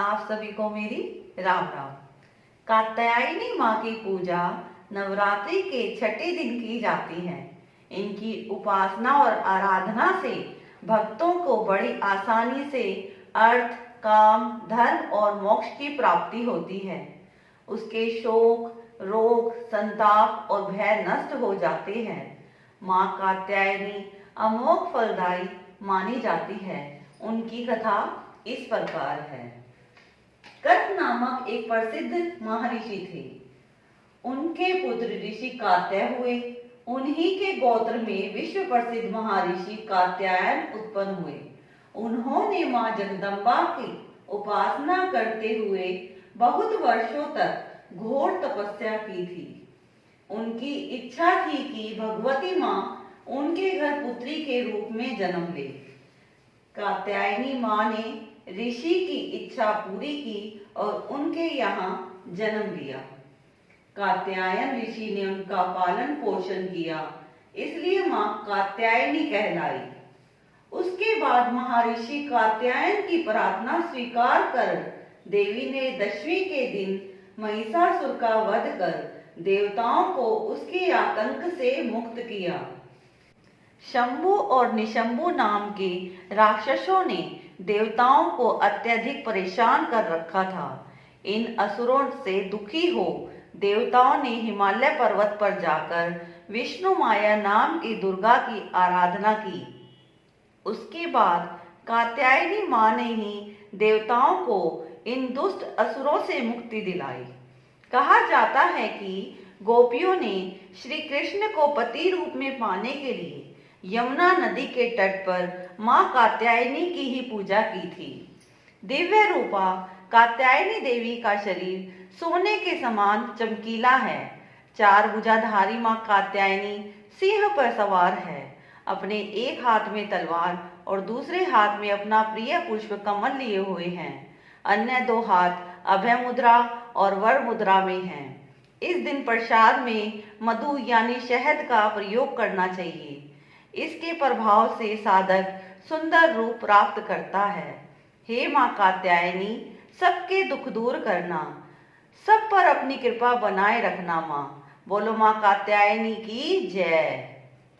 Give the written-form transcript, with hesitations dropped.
आप सभी को मेरी राम राम। कात्यायनी माँ की पूजा नवरात्रि के छठे दिन की जाती है। इनकी उपासना और आराधना से भक्तों को बड़ी आसानी से अर्थ, काम, धर्म और मोक्ष की प्राप्ति होती है। उसके शोक, रोग, संताप और भय नष्ट हो जाते हैं। माँ कात्यायनी अमोघ फलदायी मानी जाती है। उनकी कथा इस प्रकार है। कर्क नामक एक प्रसिद्ध महर्षि थे। उनके पुत्र ऋषि कात्याय हुए। उन्हीं के गोत्र में विश्व प्रसिद्ध महर्षि कात्यायन उत्पन्न हुए। उन्होंने मां जगदम्बा की उपासना करते हुए बहुत वर्षों तक घोर तपस्या की थी। उनकी इच्छा थी कि भगवती मां उनके घर पुत्री के रूप में जन्म ले। कात्यायनी मां ने ऋषि की इच्छा पूरी की और उनके यहाँ जन्म लिया। कात्यायन ऋषि ने उनका पालन पोषण किया, इसलिए मां कात्यायनी कहलाई। उसके बाद महर्षि कात्यायन की प्रार्थना स्वीकार कर देवी ने दशमी के दिन महिषासुर का वध कर देवताओं को उसके आतंक से मुक्त किया। शंभु और निशंभु नाम के राक्षसों ने देवताओं को अत्यधिक परेशान कर रखा था। इन असुरों से दुखी हो देवताओं ने हिमालय पर्वत पर जाकर विष्णु माया नाम की दुर्गा की आराधना की। उसके बाद कात्यायनी मां ने ही देवताओं को इन दुष्ट असुरों से मुक्ति दिलाई। कहा जाता है कि गोपियों ने श्री कृष्ण को पति रूप में पाने के लिए यमुना नदी के तट पर मां कात्यायनी की ही पूजा की थी। दिव्य रूपा कात्यायनी देवी का शरीर सोने के समान चमकीला है। चार भुजाधारी मां कात्यायनी सिंह पर सवार है। अपने एक हाथ में तलवार और दूसरे हाथ में अपना प्रिय पुष्प कमल लिए हुए हैं। अन्य दो हाथ अभय मुद्रा और वर मुद्रा में हैं। इस दिन प्रसाद में मधु यानी शहद का प्रयोग करना चाहिए। इसके प्रभाव से साधक सुंदर रूप प्राप्त करता है। हे मां कात्यायनी, सबके दुख दूर करना, सब पर अपनी कृपा बनाए रखना। मां बोलो, मां कात्यायनी की जय।